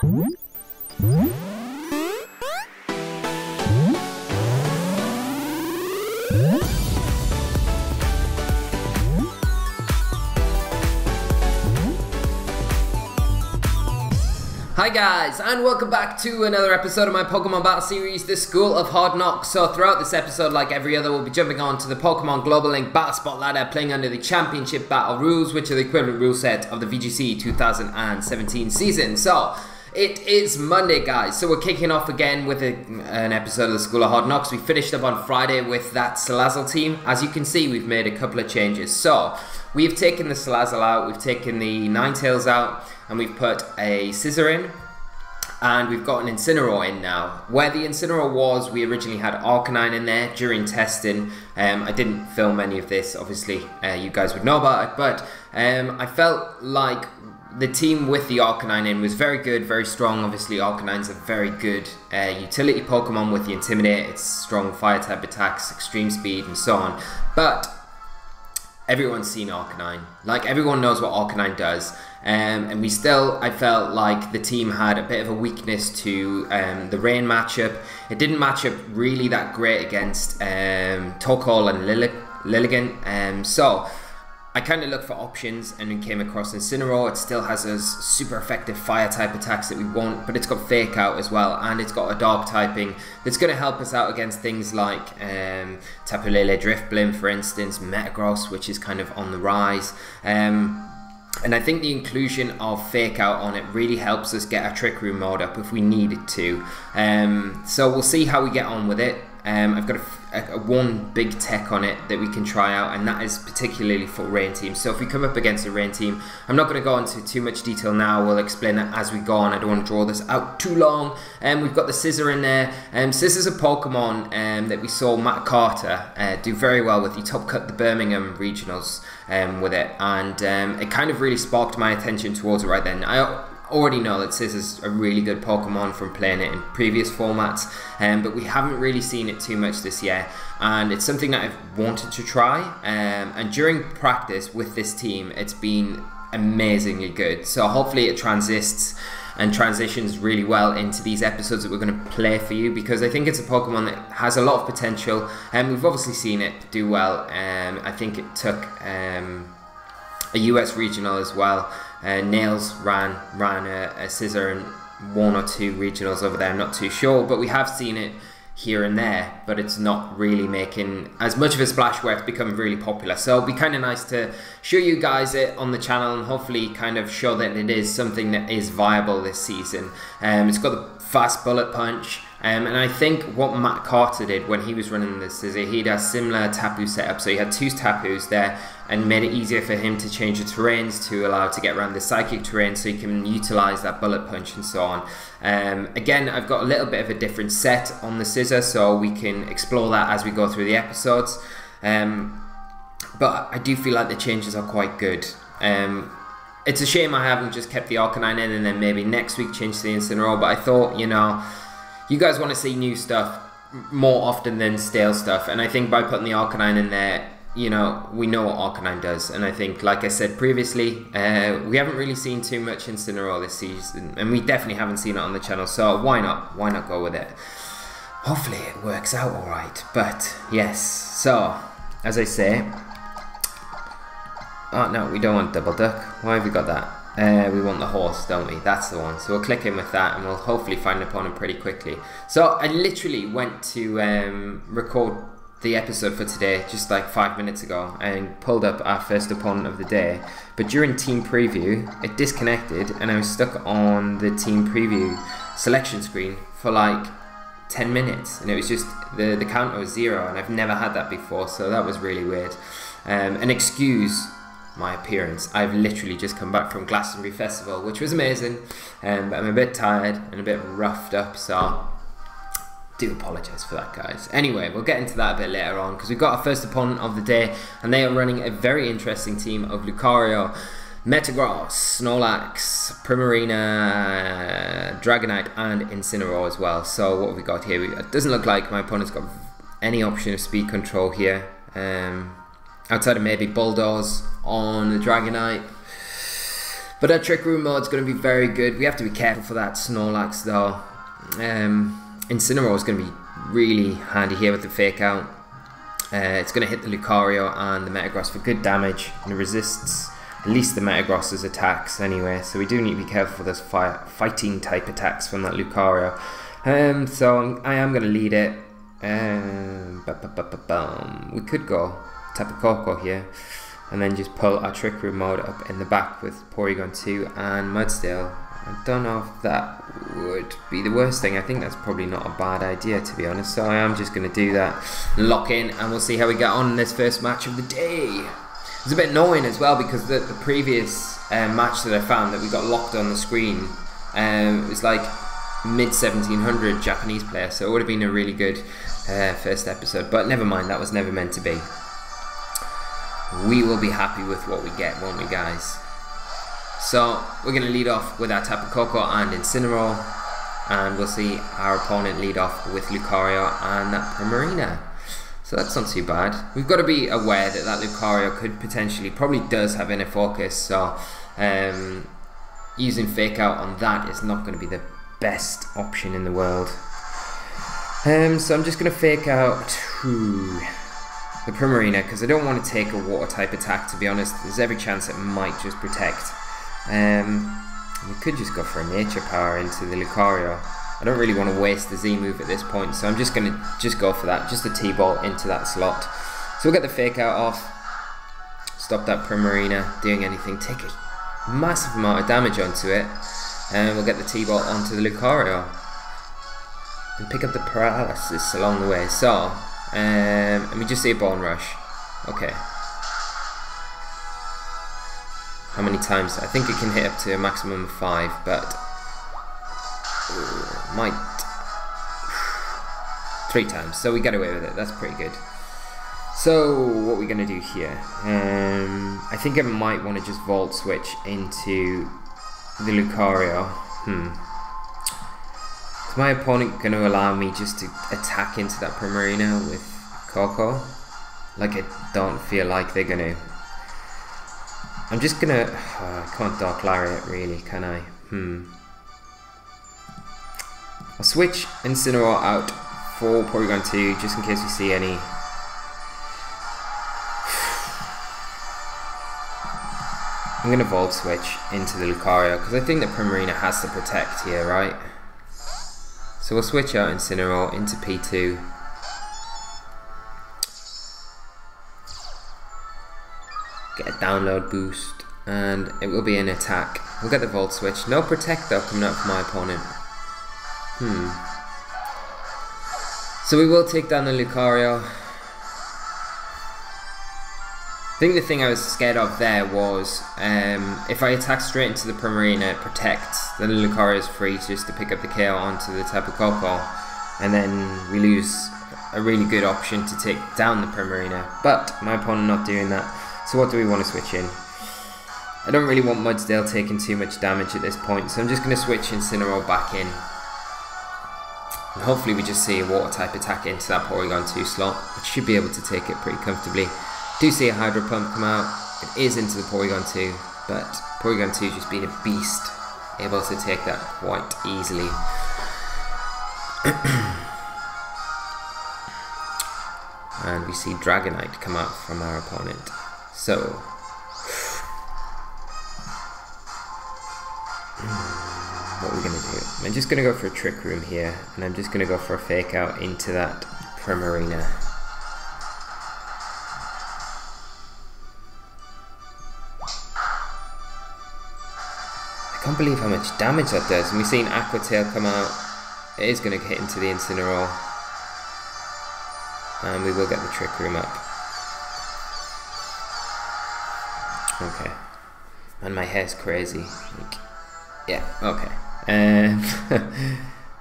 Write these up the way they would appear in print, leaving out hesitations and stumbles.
Hi guys, and welcome back to another episode of my Pokemon Battle Series, The School of Hard Knocks. So throughout this episode, like every other, we'll be jumping on to the Pokemon Global Link Battle Spot ladder, playing under the Championship Battle rules, which are the equivalent rule set of the VGC 2017 season. So, it is Monday, guys, so we're kicking off again with an episode of the School of Hard Knocks. We finished up on Friday with that Salazzle team. As you can see, we've made a couple of changes. So, we've taken the Salazzle out, we've taken the Ninetales out, and we've put a Scizor in, and we've got an Incineroar in now. Where the Incineroar was, we originally had Arcanine in there during testing. I didn't film any of this, obviously, you guys would know about it, but I felt like the team with the Arcanine in was very good, very strong. Obviously, Arcanine's a very good utility Pokemon with the Intimidate. It's strong fire-type attacks, extreme speed, and so on. But everyone's seen Arcanine. Like, everyone knows what Arcanine does. And we still, I felt like the team had a bit of a weakness to the Rain matchup. It didn't match up really that great against Torkoal and Lilligant. So I kind of looked for options and we came across Incineroar. It still has those super effective fire type attacks that we want, but it's got Fake Out as well, and it's got a Dark typing that's going to help us out against things like Tapu Lele Drifblim, for instance, Metagross, which is kind of on the rise. And I think the inclusion of Fake Out on it really helps us get our Trick Room mode up if we needed to. So we'll see how we get on with it. I've got one big tech on it that we can try out, and that is particularly for Rain Team. So if we come up against a Rain Team, I'm not going to go into too much detail now. We'll explain that as we go on. I don't want to draw this out too long. We've got the Scizor in there. Scizor's a Pokemon that we saw Matt Carter do very well with. He top cut the Birmingham regionals with it, and it kind of really sparked my attention towards it right then. I already know that Scizor's a really good Pokemon from playing it in previous formats, but we haven't really seen it too much this year, and it's something that I've wanted to try, and during practice with this team it's been amazingly good, so hopefully it transitions really well into these episodes that we're going to play for you, because I think it's a Pokemon that has a lot of potential, and we've obviously seen it do well. I think it took a US regional as well. Nails ran a Scizor in 1 or 2 regionals over there, I'm not too sure, but we have seen it here and there, but it's not really making as much of a splash where it's become really popular. So it'll be kind of nice to show you guys it on the channel and hopefully kind of show that it is something that is viable this season. It's got the fast bullet punch, and I think what Matt Carter did when he was running this is he had a similar Tapu setup, so he had 2 Tapus there and made it easier for him to change the terrains to allow to get around the psychic terrain, so you can utilize that bullet punch and so on. Again, I've got a little bit of a different set on the Scizor, so we can explore that as we go through the episodes, but I do feel like the changes are quite good. It's a shame I haven't just kept the Arcanine in and then maybe next week change to the Incineroar, but I thought, you know, you guys want to see new stuff more often than stale stuff, and I think by putting the Arcanine in there, you know, we know what Arcanine does, and I think, like I said previously, we haven't really seen too much Incineroar this season, and we definitely haven't seen it on the channel, so why not go with it? Hopefully it works out alright, but yes, so, as I say, oh no, we don't want Double Duck, why have we got that? We want the horse, don't we? That's the one. So we'll click in with that and we'll hopefully find an opponent pretty quickly. So I literally went to record the episode for today just like 5 minutes ago and pulled up our first opponent of the day, but during team preview it disconnected and I was stuck on the team preview selection screen for like 10 minutes and it was just the counter was 0, and I've never had that before, so that was really weird. And excuse my appearance, I've literally just come back from Glastonbury Festival, which was amazing, but I'm a bit tired and a bit roughed up, so do apologise for that, guys. Anyway, we'll get into that a bit later on, because we've got our first opponent of the day, and they are running a very interesting team of Lucario, Metagross, Snorlax, Primarina, Dragonite, and Incineroar as well. So what have we got here? It doesn't look like my opponent's got any option of speed control here, outside of maybe Bulldoze on the Dragonite. But that Trick Room mode is going to be very good. We have to be careful for that Snorlax though. Incineroar is going to be really handy here with the Fake Out. It's going to hit the Lucario and the Metagross for good damage, and it resists at least the Metagross's attacks anyway, so we do need to be careful for those fighting type attacks from that Lucario. So I am going to lead it. We could go Tapu here and then just pull our Trick Room mode up in the back with Porygon2 and Mudsdale. I don't know if that would be the worst thing. I think that's probably not a bad idea, to be honest, so I am just going to do that, lock in, and we'll see how we get on in this first match of the day. It's a bit annoying as well because the previous match that I found that we got locked on the screen, it was like mid 1700 Japanese player, so it would have been a really good first episode, but never mind, that was never meant to be. We will be happy with what we get, won't we, guys? So we're going to lead off with our Tapu and Incineroar, and we'll see our opponent lead off with Lucario and that Primarina. So that's not too bad. We've got to be aware that that Lucario could potentially, probably does have inner focus, so using Fake Out on that is not going to be the best option in the world. So I'm just going to Fake Out the Primarina because I don't want to take a water type attack, to be honest. There's every chance it might just protect. We could just go for a nature power into the Lucario. I don't really want to waste the Z move at this point, so I'm just going to go for that, just a T-ball into that slot. So we'll get the Fake Out off, stop that Primarina doing anything, take a massive amount of damage onto it, and we'll get the T-ball onto the Lucario and pick up the paralysis along the way. So, and we just see a Bone Rush. Okay. How many times? I think it can hit up to a maximum of 5, but might 3 times. So we get away with it. That's pretty good. So what are we gonna do here? I think I might want to just Volt Switch into the Lucario. Is my opponent going to allow me just to attack into that Primarina with Coco? Like, I don't feel like they're going to. I'm just going to... I can't Dark Lariat really, can I? I'll switch Incineroar out for Porygon2 just in case we see any. I'm going to Volt Switch into the Lucario because I think the Primarina has to protect here, right? So we'll switch out Incineroar into P2. Get a download boost and it will be an attack. We'll get the Volt Switch. No Protect though coming out for my opponent. So we will take down the Lucario. I think the thing I was scared of there was if I attack straight into the Primarina, it protects, then the Lucario is free just to pick up the KO onto the Tapu Koko, and then we lose a really good option to take down the Primarina. But my opponent not doing that, so what do we want to switch in? I don't really want Mudsdale taking too much damage at this point, so I'm just going to switch Incineroar back in. And hopefully we just see a water type attack into that Porygon2 slot, which should be able to take it pretty comfortably. Do see a Hydro Pump come out. It is into the Porygon2, but Porygon2 just being a beast, able to take that quite easily. And we see Dragonite come out from our opponent. So what we're going to do, I'm just going to go for a Trick Room here, and I'm just going to go for a Fake Out into that Primarina. I can't believe how much damage that does. And we've seen Aqua Tail come out. It is going to hit into the Incineroar. And we will get the Trick Room up. Okay. And my hair's crazy. Like, yeah, okay.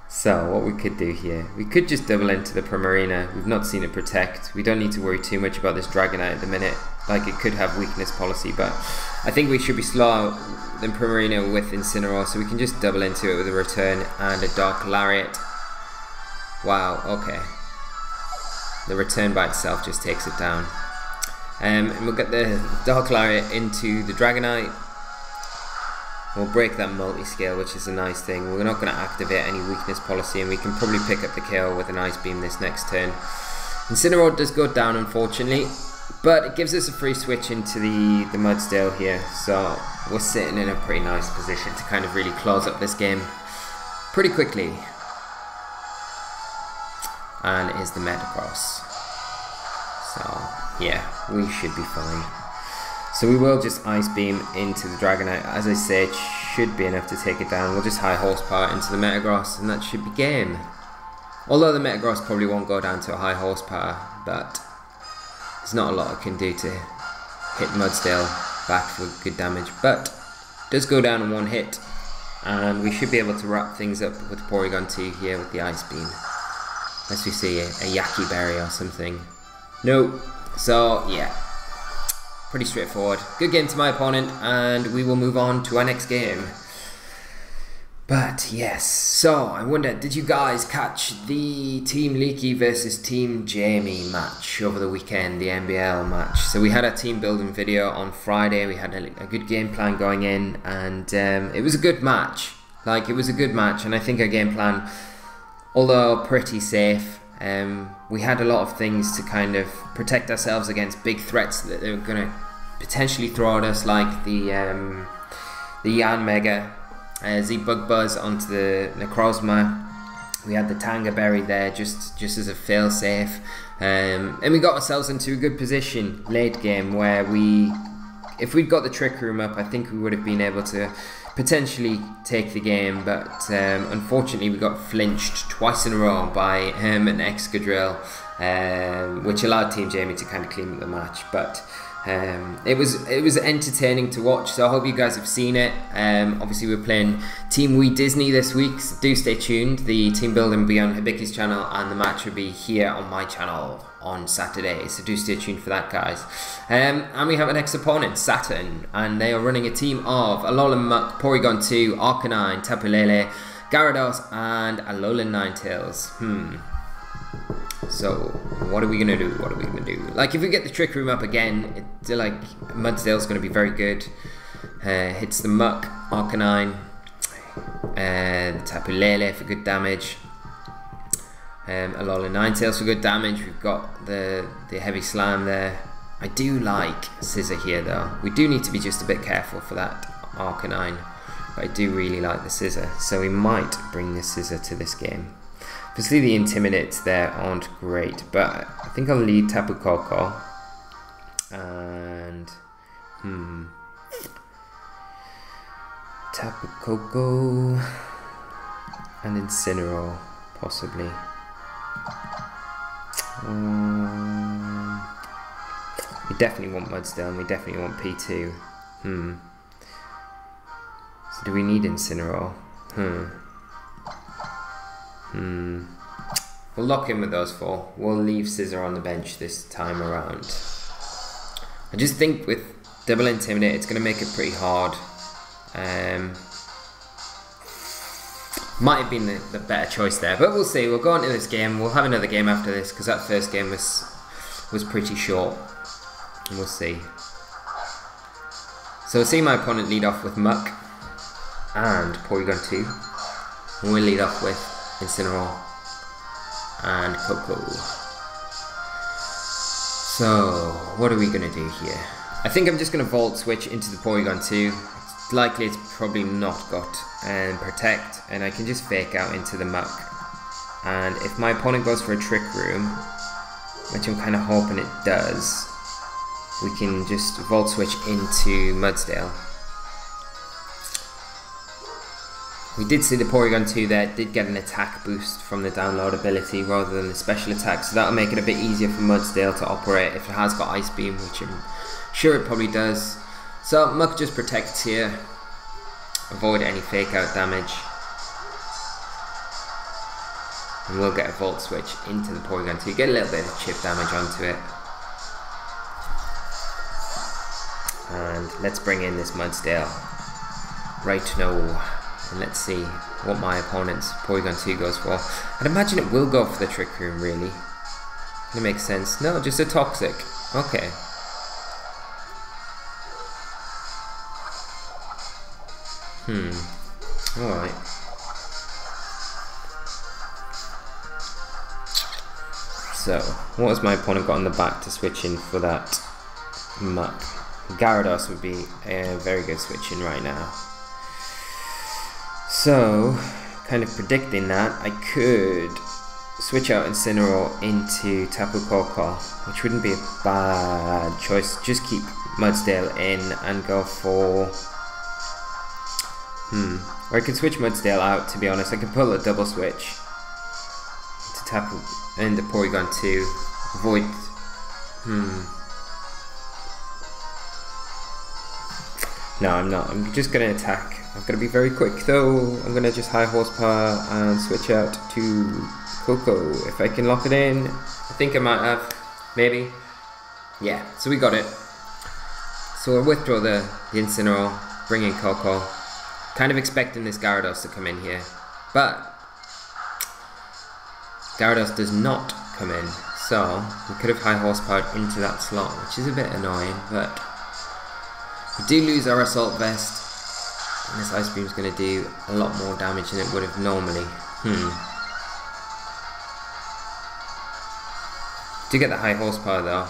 So what we could do here, we could just double into the Primarina. We've not seen it protect. We don't need to worry too much about this Dragonite at the minute. Like, it could have weakness policy, but I think we should be slow than Primarina with Incineroar, so we can just double into it with a return and a Dark Lariat. Wow, okay. The return by itself just takes it down. And we'll get the Dark Lariat into the Dragonite. We'll break that multi-scale, which is a nice thing. We're not going to activate any weakness policy, and we can probably pick up the KO with an Ice Beam this next turn. Incineroar does go down, unfortunately, but it gives us a free switch into the Mudsdale here, so we're sitting in a pretty nice position to kind of really close up this game pretty quickly. And it is the Metagross. So, yeah, we should be fine. So we will just Ice Beam into the Dragonite. As I say, it should be enough to take it down. We'll just high horsepower into the Metagross, and that should be game. Although the Metagross probably won't go down to a high horsepower, but there's not a lot I can do to hit Mudsdale back for good damage. But it does go down in one hit, and we should be able to wrap things up with Porygon2 here with the Ice Beam. Unless we see a Yaki Berry or something. No. So, yeah. Pretty straightforward. Good game to my opponent, and we will move on to our next game. But yes, so I wonder, did you guys catch the Team Leaky versus Team Jamie match over the weekend, the MBL match? So we had a team building video on Friday, we had a good game plan going in, and it was a good match. Like, it was a good match, and I think our game plan, although pretty safe, we had a lot of things to kind of protect ourselves against big threats that they were going to potentially throw at us, like the Yanmega, Z-Bug Buzz onto the Necrozma. We had the Tanga Berry there just as a fail-safe, and we got ourselves into a good position late game where if we'd got the Trick Room up, I think we would have been able to potentially take the game, but unfortunately we got flinched twice in a row by an Excadrill, which allowed Team Jamie to kind of clean up the match. But it was entertaining to watch, so I hope you guys have seen it. Obviously we're playing Team Wee Disney this week, so do stay tuned. The team building will be on Hibiki's channel, and the match will be here on my channel on Saturday, so do stay tuned for that, guys. And we have an ex-opponent, Saturn, and they are running a team of Alolan Muk, Porygon2, Arcanine, Tapu Lele, Gyarados, and Alolan Ninetales. So, what are we going to do? What are we going to do? Like, if we get the Trick Room up again, like, Mudsdale's going to be very good. Hits the Muk, Arcanine, the Tapu Lele for good damage. Alolan Ninetales for good damage. We've got the heavy slam there. I do like Scissor here though. We do need to be just a bit careful for that Arcanine, but I do really like the Scissor, so we might bring the Scissor to this game. Obviously the Intimidates there aren't great, but I think I'll lead Tapu Koko and Tapu Koko and Incineroar possibly. We definitely want Mudsdale, and we definitely want P2. So do we need Incineroar? We'll lock in with those four. We'll leave Scissor on the bench this time around. I just think with double Intimidate, it's going to make it pretty hard. Might have been the better choice there, but we'll see. We'll go into this game. We'll have another game after this, because that first game was pretty short. And we'll see. So we'll see my opponent lead off with Muk and Porygon2. And we'll lead off with Incineroar and Koko. So what are we going to do here? I think I'm just going to Volt Switch into the Porygon2. It's likely it's probably not got Protect, and I can just Fake Out into the Muk. And if my opponent goes for a Trick Room, which I'm kind of hoping it does, we can just Volt Switch into Mudsdale. We did see the Porygon2 there did get an attack boost from the download ability rather than the special attack, so that'll make it a bit easier for Mudsdale to operate if it has got Ice Beam, which I'm sure it probably does. So Muk just protects here, avoid any Fake Out damage, and we'll get a Volt Switch into the Porygon2, get a little bit of chip damage onto it. And let's bring in this Mudsdale right now. And let's see what my opponent's Porygon2 goes for. I'd imagine it will go for the Trick Room, really. It makes sense. No, just a Toxic. Okay. Alright. So, what has my opponent got on the back to switch in for that Muk? Gyarados would be a very good switch in right now. So, kind of predicting that, I could switch out Incineroar into Tapu Koko, which wouldn't be a bad choice. Just keep Mudsdale in and go for... Or I could switch Mudsdale out, to be honest. I could pull a double switch to Tapu and the Porygon2. Avoid... No, I'm not. I'm just going to attack. I'm going to be very quick though. I'm going to just high horsepower and switch out to Koko. If I can lock it in, I think I might have. Maybe. Yeah, so we got it. So we'll withdraw the Incineroar, bring in Koko. Kind of expecting this Gyarados to come in here. But Gyarados does not come in. So we could have high horsepowered into that slot, which is a bit annoying, but we do lose our Assault Vest. And this Ice Beam is going to do a lot more damage than it would have normally. Do get the high horsepower though.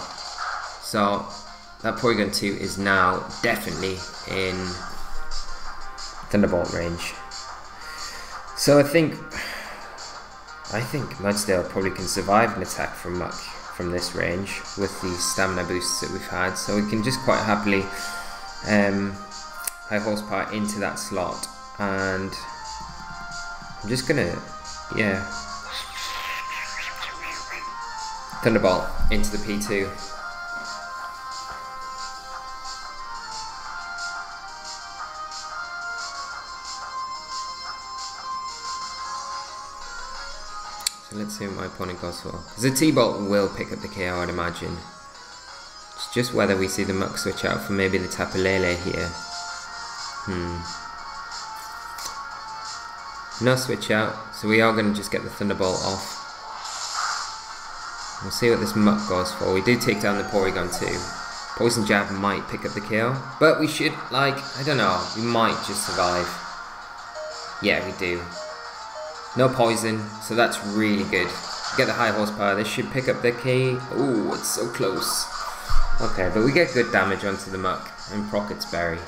So that Porygon2 is now definitely in Thunderbolt range. So I think Mudsdale probably can survive an attack from Muk from this range with the stamina boosts that we've had. So we can just quite happily high horsepower into that slot, and I'm just gonna Thunderbolt into the P2. So let's see what my opponent goes for, because the T-Bolt will pick up the KO, I'd imagine. It's just whether we see the Muk switch out for maybe the Tapu Lele here. No switch out, so we are going to just get the Thunderbolt off. We'll see what this Muk goes for. We do take down the Porygon2. Poison Jab might pick up the kill, but we should, like, I don't know, we might just survive. Yeah, we do. No poison, so that's really good. Get the high horsepower, this should pick up the key. Ooh, it's so close. Okay, but we get good damage onto the Muk and Procket's Berry.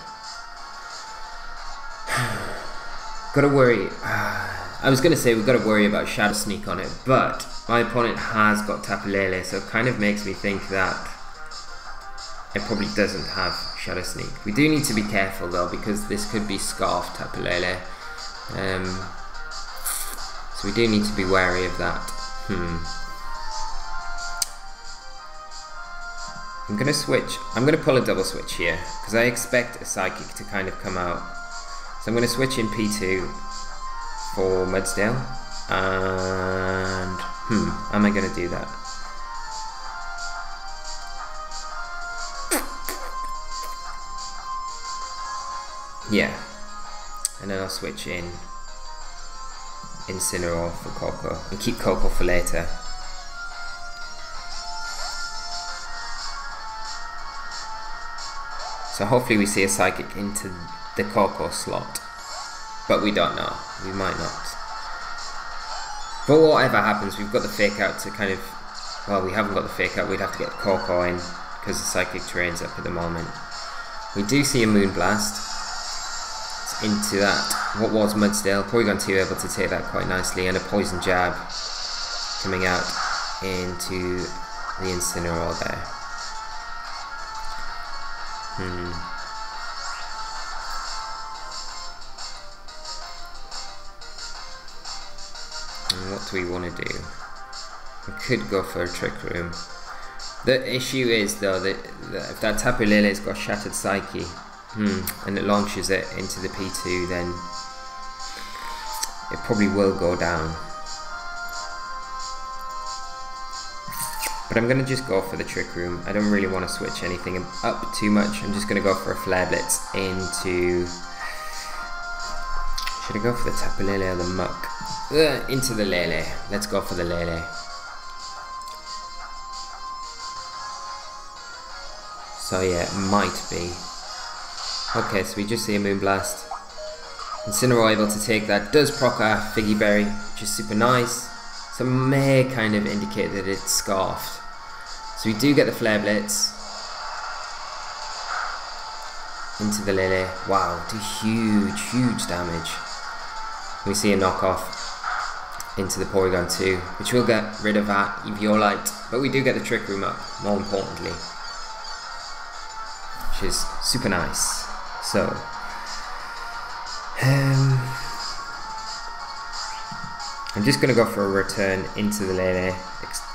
Gotta worry. I was gonna say we've gotta worry about Shadow Sneak on it, but my opponent has got Tapu Lele, so it kind of makes me think that it probably doesn't have Shadow Sneak. We do need to be careful though, because this could be Scarf Tapu Lele. So we do need to be wary of that. I'm gonna switch. I'm gonna pull a double switch here, because I expect a Psychic to kind of come out. So I'm going to switch in P2 for Mudsdale, and am I going to do that? Yeah, and then I'll switch in Incineroar for Koko, and keep Koko for later. So hopefully we see a Psychic into the Koko slot, but we don't know. We might not. But whatever happens, we've got the Fake Out to kind of... Well, we haven't got the Fake Out. We'd have to get Koko in because the Psychic terrain's up at the moment. We do see a Moonblast. It's into that. What was Mudsdale? Porygon2 able to take that quite nicely, and a Poison Jab coming out into the Incineroar there. And what do we want to do? We could go for a Trick Room. The issue is though that if that Tapu Lele's got Shattered Psyche, and it launches it into the P2, then it probably will go down. But I'm going to just go for the Trick Room. I don't really want to switch anything up too much. I'm just going to go for a Flare Blitz into... Should I go for the Tapu Lele or the Muk? Into the Lele. Let's go for the Lele. So yeah, it might be. Okay, so we just see a Moonblast. Incineroar able to take that. Does proc our Figgy Berry, which is super nice. So may kind of indicate that it's Scarfed. So we do get the Flare Blitz into the Lele. Wow, do huge damage. We see a knockoff into the Porygon2, which will get rid of that Eviolite, but we do get the Trick Room up, more importantly, which is super nice. So I'm just going to go for a return into the Lele.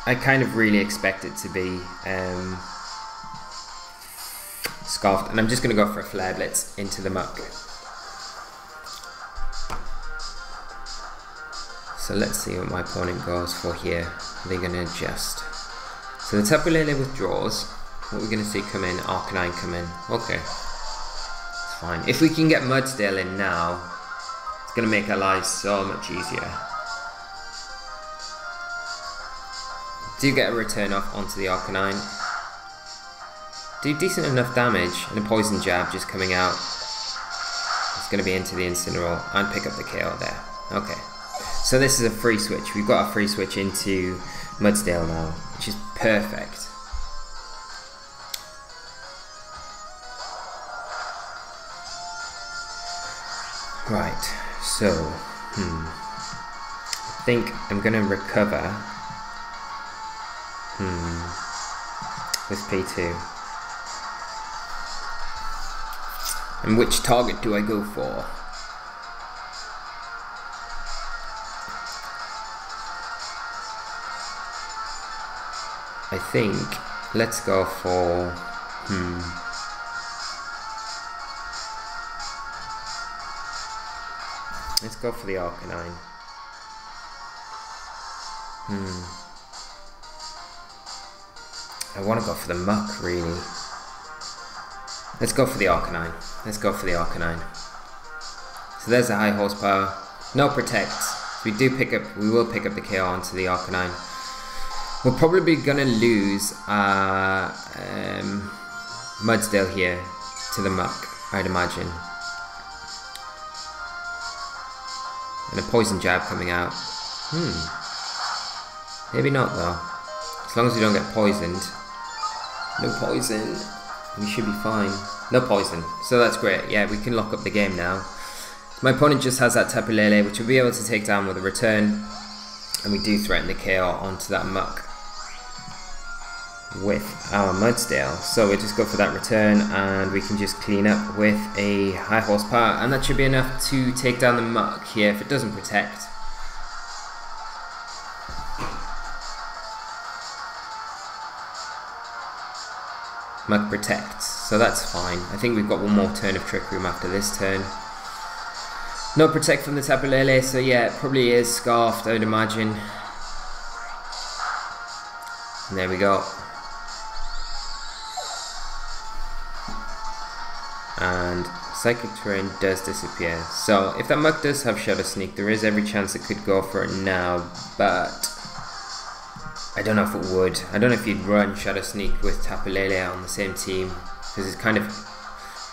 I kind of really expect it to be Scarfed, and I'm just going to go for a Flare Blitz into the Muk. So let's see what my opponent goes for here. They're going to adjust. So the Tapu Lele withdraws. What we're going to see come in, Arcanine come in. Okay, it's fine. If we can get Mudsdale in now, it's going to make our lives so much easier. Do get a return off onto the Arcanine. Do decent enough damage, and a Poison Jab just coming out. It's going to be into the Incineroar and pick up the KO there. Okay. So this is a free switch. We've got a free switch into Mudsdale now, which is perfect. Right, so I think I'm gonna recover with P2. And which target do I go for? I think let's go for let's go for the Arcanine. I want to go for the Muk, really. Let's go for the Arcanine. Let's go for the Arcanine. So there's a high horsepower. No protects. So we will pick up the KO onto the Arcanine. We're probably going to lose Mudsdale here to the Muk, I'd imagine. And a Poison Jab coming out. Maybe not though. As long as we don't get poisoned. No poison. We should be fine. No poison. So that's great. Yeah, we can lock up the game now. My opponent just has that Tapu Lele, which we'll be able to take down with a return. And we do threaten the KO onto that Muk with our Mudsdale. So we just go for that return and we can just clean up with a high horsepower, and that should be enough to take down the Muk here if it doesn't protect. Muk protects, so that's fine. I think we've got one more turn of Trick Room after this turn. No protect from the Tapu Lele, so yeah, it probably is Scarfed, I would imagine. And there we go. And Psychic Terrain does disappear. So if that Muk does have Shadow Sneak, there is every chance it could go for it now, but I don't know if it would. I don't know if you'd run Shadow Sneak with Tapu Lele on the same team, because it's kind of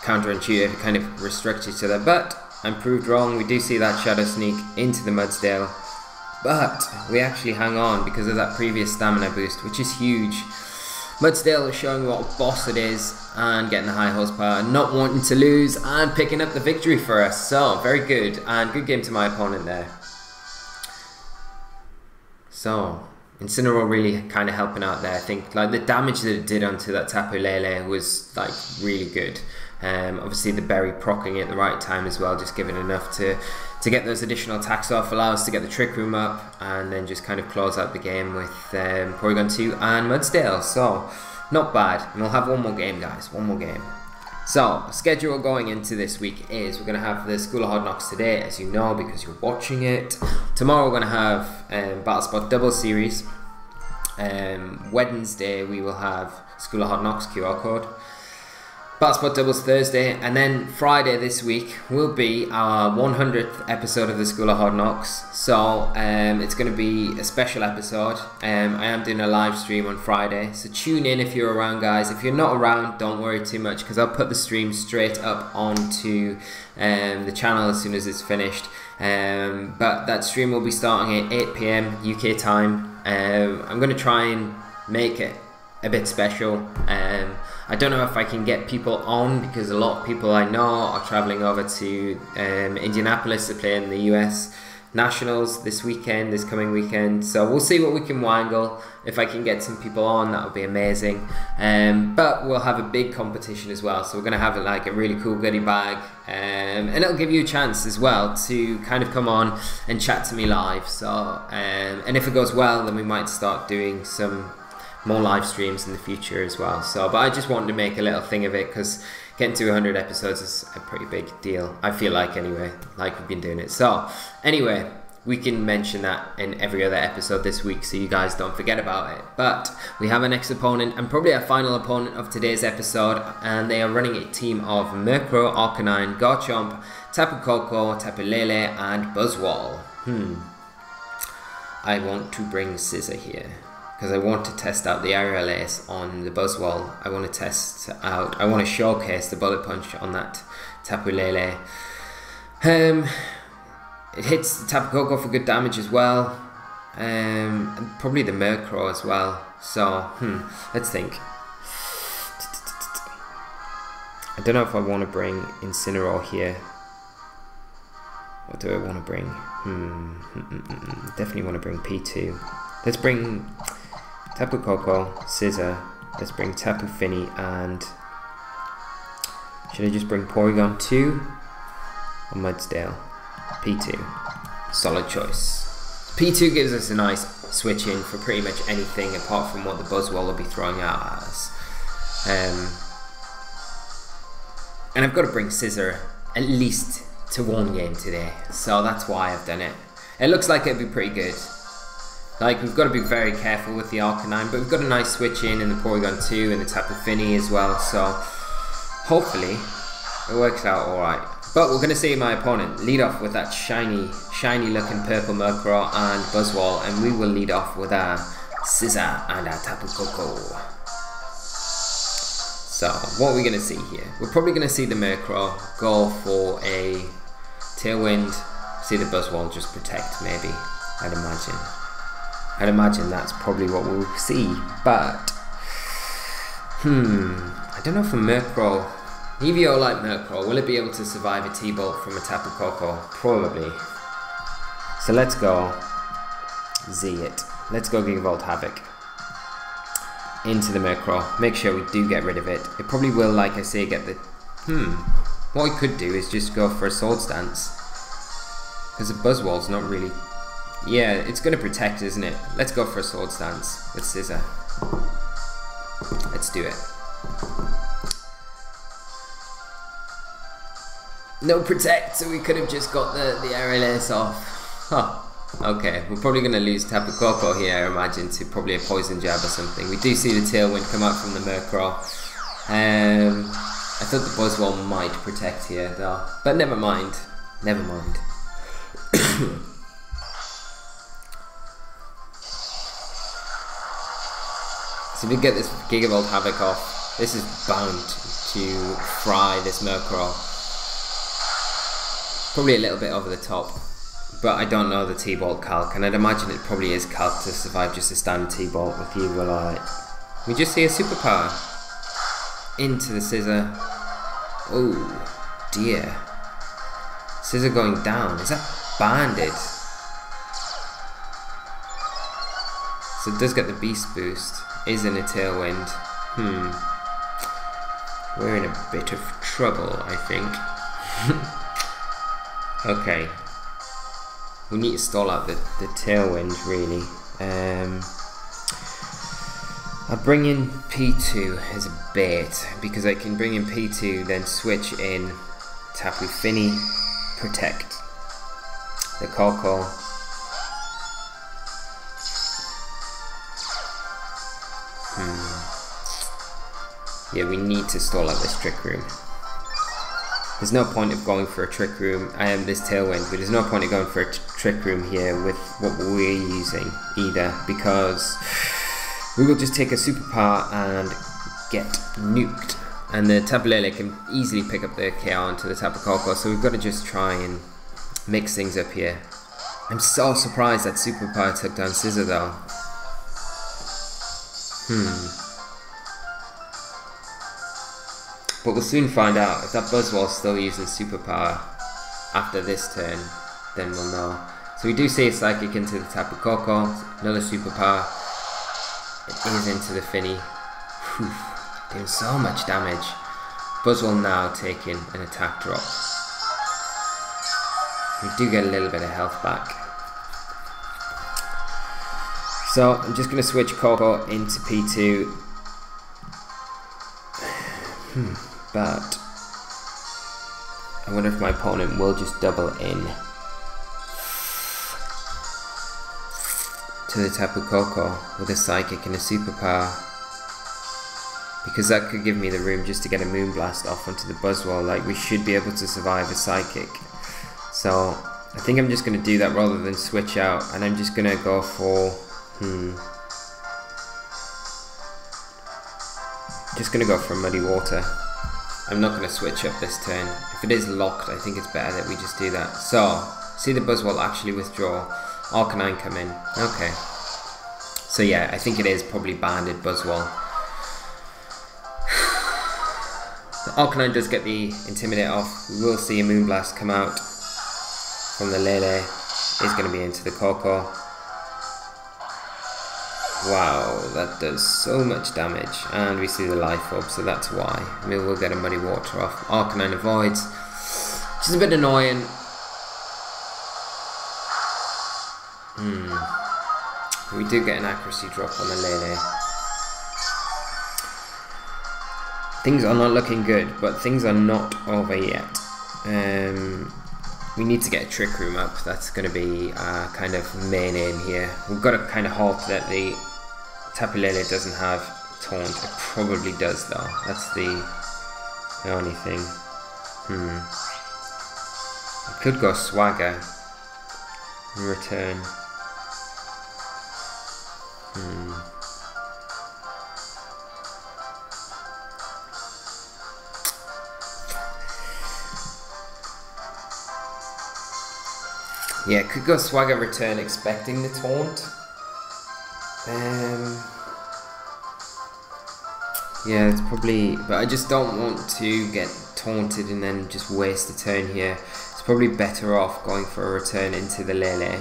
counterintuitive, it kind of restricts each other, but I'm proved wrong. We do see that Shadow Sneak into the Mudsdale, but we actually hang on because of that previous stamina boost, which is huge. Mudsdale is showing what a boss it is and getting the high horsepower and not wanting to lose and picking up the victory for us. So very good, and good game to my opponent there. So Incineroar really kind of helping out there. I think like the damage that it did onto that Tapu Lele was like really good. Obviously the berry proccing it at the right time as well, just giving enough to get those additional attacks off, allow us to get the Trick Room up, and then just kind of close out the game with Porygon2 and Mudsdale. So not bad, and we'll have one more game, guys, one more game. So schedule going into this week is we're going to have the School of Hard Knocks today, as you know, because you're watching it. Tomorrow we're going to have Battle Spot Double Series. Wednesday we will have School of Hard Knocks QR code. Battle Spot Doubles Thursday, and then Friday this week will be our 100th episode of the School of Hard Knocks. So it's going to be a special episode. I am doing a live stream on Friday, so tune in if you're around, guys. If you're not around, don't worry too much, because I'll put the stream straight up onto the channel as soon as it's finished. But that stream will be starting at 8 PM UK time. I'm going to try and make it a bit special. I don't know if I can get people on, because a lot of people I know are traveling over to Indianapolis to play in the US Nationals this coming weekend. So we'll see what we can wangle. If I can get some people on, that would be amazing. But we'll have a big competition as well. So we're going to have like a really cool goodie bag, and it'll give you a chance as well to kind of come on and chat to me live. So and if it goes well, then we might start doing some more live streams in the future as well. So, but I just wanted to make a little thing of it, because getting to 100 episodes is a pretty big deal, I feel like, anyway, like we've been doing it. So anyway, we can mention that in every other episode this week, so you guys don't forget about it. But we have our next opponent, and probably our final opponent of today's episode, and they are running a team of Murkrow, Arcanine, Garchomp, Tapu Koko, Tapu Lele, and Buzzwole. I want to bring Scissor here, because I want to test out the Aerial Ace on the Buzzwole. I want to showcase the Bullet Punch on that Tapu Lele. It hits the Tapu Koko for good damage as well, and probably the Murkrow as well. So, let's think. I don't know if I want to bring Incineroar here. What do I want to bring? Definitely want to bring P2. Let's bring Tapu Koko, Scissor. Let's bring Tapu Fini, and should I just bring Porygon2 or Mudsdale? P2. Solid choice. P2 gives us a nice switch in for pretty much anything apart from what the Buzzwole will be throwing out at us. And I've got to bring Scissor at least to one game today, so that's why I've done it. It looks like it'll be pretty good. Like, we've got to be very careful with the Arcanine, but we've got a nice switch in the Porygon2 and the Tapu Fini as well, so hopefully it works out alright. But we're going to see my opponent lead off with that shiny looking purple Murkrow and Buzzwole, and we will lead off with our Scissor and our Tapu Koko. So what are we going to see here? We're probably going to see the Murkrow go for a Tailwind, see the Buzzwole just protect, maybe, I'd imagine. I'd imagine that's probably what we'll see, but I don't know if a Murkrow, EVO like Murkrow, will it be able to survive a T-Bolt from a Tapu Koko? Probably. So let's go Z it. Let's go Gigavolt Havoc into the Murkrow. Make sure we do get rid of it. It probably will, like I say, get the... What we could do is just go for a Swords Dance, because the Buzzwole's not really... Yeah, it's going to protect, isn't it? Let's go for a Swords Dance with Scissor. Let's do it. No protect, so we could have just got the Aerial Ace off. Huh. Okay, we're probably going to lose Tapu Koko here, I imagine, to probably a Poison Jab or something. We do see the Tailwind come out from the Murkrow. I thought the Buzzwole might protect here, though. But never mind. Never mind. So if we get this Gigavolt Havoc off, this is bound to fry this Murkrow. Probably a little bit over the top, but I don't know the T-Bolt calc, and I'd imagine it probably is calc to survive just a standard T-Bolt with you. We just see a superpower into the Scissor. Oh dear. Scissor going down. Is that banded? So it does get the Beast Boost. Is in a Tailwind. We're in a bit of trouble, I think. Okay. We need to stall out the Tailwind, really. I'll bring in P2 as a bait, because I can bring in P2, then switch in Tapu Fini, protect the Koko. Yeah, we need to stall out this Trick Room. There's no point of going for a Trick Room. I am this Tailwind, but there's no point of going for a Trick Room here with what we're using either, because we will just take a Super Power and get nuked. And the Tapu Lele can easily pick up the KO onto the Tapu Koko, so we've got to just try and mix things up here. I'm so surprised that Super Power took down Scizor though. But we'll soon find out. If that Buzzwol's still using Super Power after this turn, then we'll know. So we do see a Psychic into the Tapu Koko, another Super Power. It is into the Finny. Whew, doing so much damage. Buzzwole now taking an attack drop. We do get a little bit of health back. So I'm just going to switch Koko into P2. But I wonder if my opponent will just double in to the Tapu Koko with a Psychic and a Super Power, because that could give me the room just to get a Moonblast off onto the Buzzwole. Like, we should be able to survive a Psychic. So I think I'm just going to do that rather than switch out, and I'm just going to go for just going to go for Muddy Water. I'm not going to switch up this turn. If it is locked, I think it's better that we just do that. So, see the Buzzwole actually withdraw. Arcanine come in. Okay. So yeah, I think it is probably banded Buzzwole. The Arcanine does get the Intimidate off. We will see a Moonblast come out from the Lele. Is going to be into the Koko. Wow, that does so much damage, and we see the Life Orb, so that's why. I mean, we'll get a Muddy Water off. Arcanine avoids, which is a bit annoying. We do get an accuracy drop on the Lele. Things are not looking good, but things are not over yet. We need to get a Trick Room up. That's going to be kind of main aim here. We've got to kind of hope that the Tapu Lele doesn't have Taunt. It probably does though. That's the only thing. I could go Swagger in return. Yeah, could go Swagger return expecting the Taunt. Yeah, it's probably, but I just don't want to get taunted and then just waste a turn here. It's probably better off going for a return into the Lele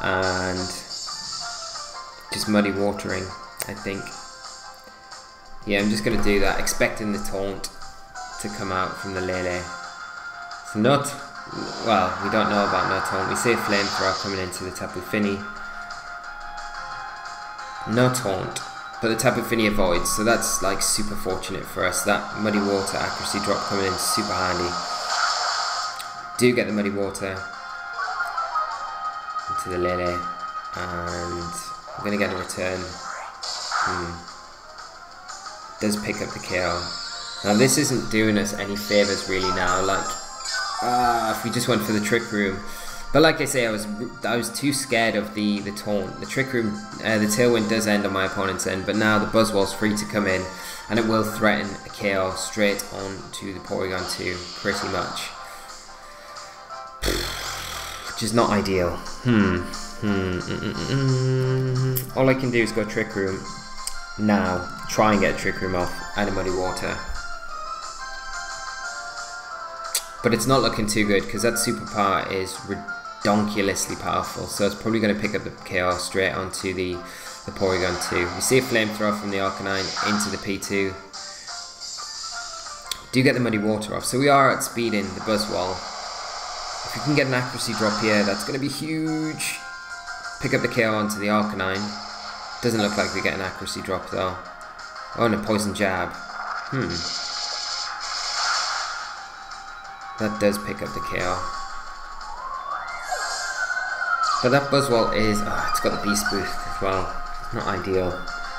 and just Muddy Watering, I think. Yeah, I'm just going to do that, expecting the Taunt to come out from the Lele. So not, well, we don't know about no Taunt. We see a Flamethrower coming into the Tapu Fini. No Taunt, but the Tapu Fini avoids, so that's like super fortunate for us. That Muddy Water accuracy drop coming in super handy. Do get the Muddy Water into the Lele, and I'm going to get a return. Does pick up the KO. Now this isn't doing us any favours really now, like if we just went for the Trick Room. But like I say, I was too scared of the Taunt. The Trick Room, the Tailwind does end on my opponent's end, but now the Buzzwole's free to come in, and it will threaten a KO straight onto the Porygon2, pretty much. Which is not ideal. All I can do is go Trick Room now, try and get a Trick Room off, and a Muddy Water. But it's not looking too good, because that Super Power is ridiculously powerful, so it's probably going to pick up the KO straight onto the Porygon2. We see a Flamethrower from the Arcanine into the P2. Do get the Muddy Water off, so we are outspeeding the Buzzwole. If we can get an accuracy drop here, that's going to be huge. Pick up the KO onto the Arcanine. Doesn't look like we get an accuracy drop though. Oh, and a Poison Jab. That does pick up the KO. But that Buzzwole is, it's got the Beast Boost as well. It's not ideal.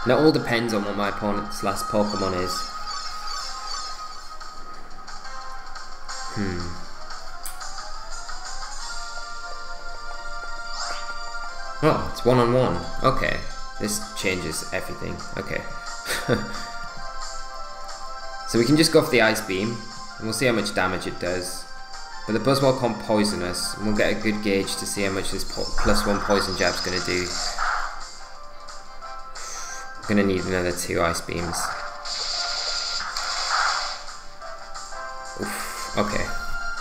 And it all depends on what my opponent's last Pokemon is. Oh, it's 1-on-1. Okay, this changes everything. Okay. So we can just go for the Ice Beam, and we'll see how much damage it does. But the Buzzwole can't poison us, and we'll get a good gauge to see how much this +1 Poison Jab's going to do. I'm going to need another 2 Ice Beams. Oof, okay.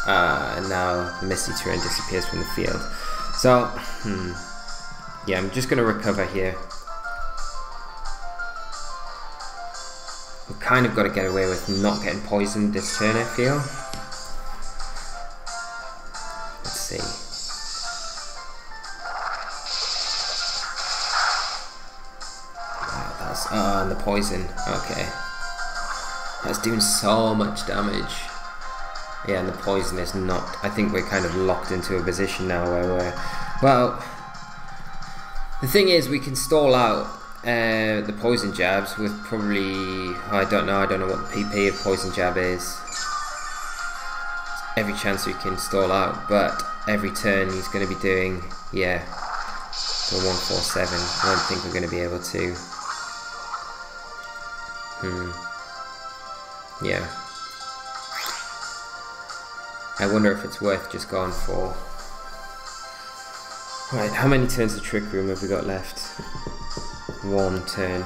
And now the Misty Terrain disappears from the field. So, yeah, I'm just going to recover here. We've kind of got to get away with not getting poisoned this turn, I feel. Let's see. Wow, that's... oh, and the poison. Okay. That's doing so much damage. Yeah, and the poison is not... I think we're kind of locked into a position now where we're... well, the thing is, we can stall out the poison jabs with probably... I don't know what the PP of poison jab is. Every chance we can stall out, but every turn he's going to be doing... yeah, the 147. I don't think we're going to be able to... yeah. I wonder if it's worth just going for... right, how many turns of Trick Room have we got left? 1 turn.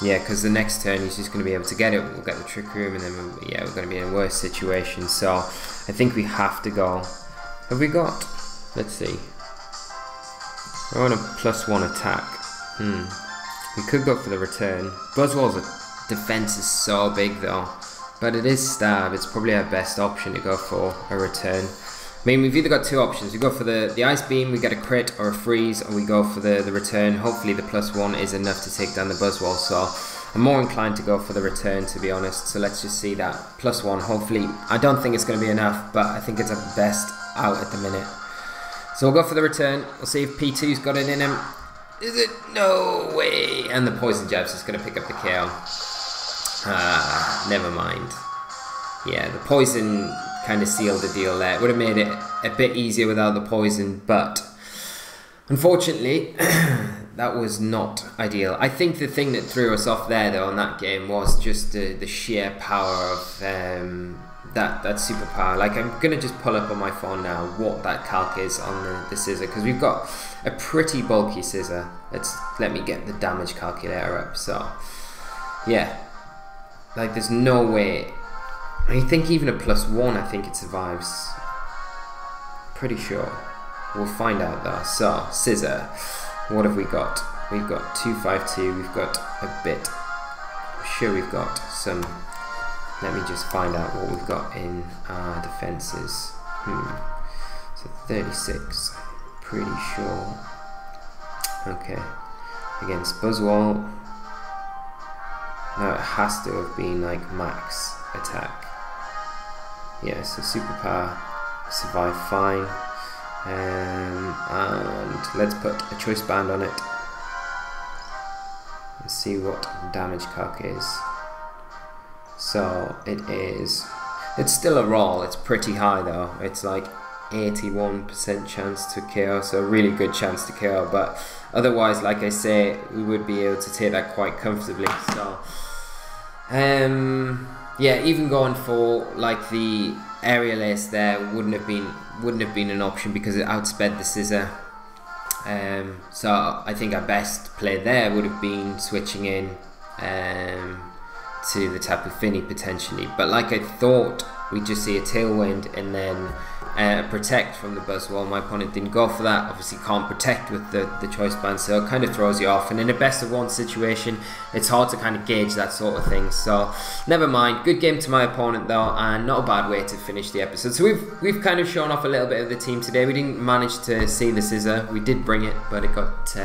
Yeah, because the next turn he's just going to be able to get it. We'll get the Trick Room, and then we're going to be in a worse situation. So I think we have to go. Have we got? Let's see. I want a +1 attack. We could go for the return. Buzzwole's defense is so big though, but it is stab. It's probably our best option to go for a return. I mean, we've either got 2 options. We go for the Ice Beam, we get a crit or a freeze, or we go for the return. Hopefully the +1 is enough to take down the Buzzwole, so I'm more inclined to go for the return, to be honest. So let's just see that +1. Hopefully, I don't think it's going to be enough, but I think it's at best out at the minute. So we'll go for the return. We'll see if P2's got it in him. Is it? No way! And the Poison Jab's just going to pick up the KO. Never mind. Yeah, the poison kind of sealed the deal there. It would have made it a bit easier without the poison, but unfortunately that was not ideal. I think the thing that threw us off there though in that game was just the sheer power of that superpower. Like, I'm gonna just pull up on my phone now what that calc is on the scissor, because we've got a pretty bulky scissor. Let me get the damage calculator up. So yeah, like, there's no way. I think even a +1, I think it survives. Pretty sure. We'll find out though. So, scissor. What have we got? We've got 252. We've got a bit. I'm sure we've got some. Let me just find out what we've got in our defenses. So 36. Pretty sure. Okay. Against Buzzwole. Now it has to have been like max attack. Yeah, so superpower, survive fine. And let's put a choice band on it and see what damage calc is. So it's still a roll. It's pretty high though. It's like 81% chance to KO, so a really good chance to KO, but otherwise, like I say, we would be able to take that quite comfortably. So yeah, even going for like the aerial ace there wouldn't have been an option because it outsped the scissor. So I think our best play there would have been switching in to the Tapu Fini potentially, but like I thought we'd just see a Tailwind and then protect from the Buzzwole. My opponent didn't go for that. Obviously can't protect with the choice band, so it kind of throws you off, and in a best of 1 situation it's hard to kind of gauge that sort of thing. So never mind. Good game to my opponent though, and not a bad way to finish the episode. So we've kind of shown off a little bit of the team today. We didn't manage to see the scissor. We did bring it, but it got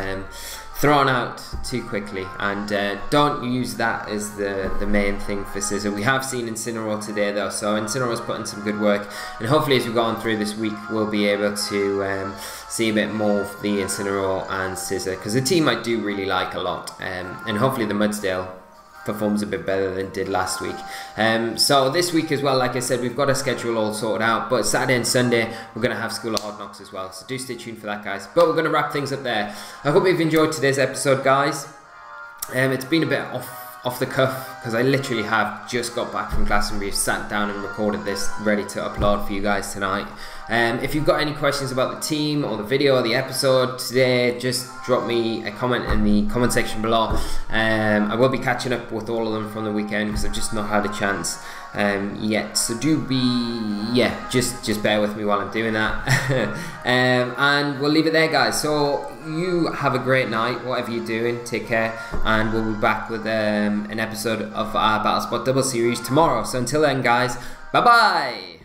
thrown out too quickly, and don't use that as the main thing for scissor. We have seen Incineroar today though, so Incineroar's put in some good work, and hopefully as we go on through this week we'll be able to see a bit more of the Incineroar and scissor, because the team I do really like a lot, and hopefully the Mudsdale performs a bit better than it did last week. So this week as well, like I said, we've got a schedule all sorted out, but Saturday and Sunday we're going to have School of Hard Knocks as well, so do stay tuned for that, guys. But we're going to wrap things up there. I hope you've enjoyed today's episode, guys. It's been a bit off the cuff because I literally have just got back from Glastonbury, sat down and recorded this, ready to upload for you guys tonight. If you've got any questions about the team or the video or the episode today, just drop me a comment in the comment section below. I will be catching up with all of them from the weekend because I've just not had a chance yet, so just bear with me while I'm doing that. And we'll leave it there, guys. So you have a great night, whatever you're doing, take care, and we'll be back with an episode of our Battle Spot Double series tomorrow. So until then, guys, bye bye.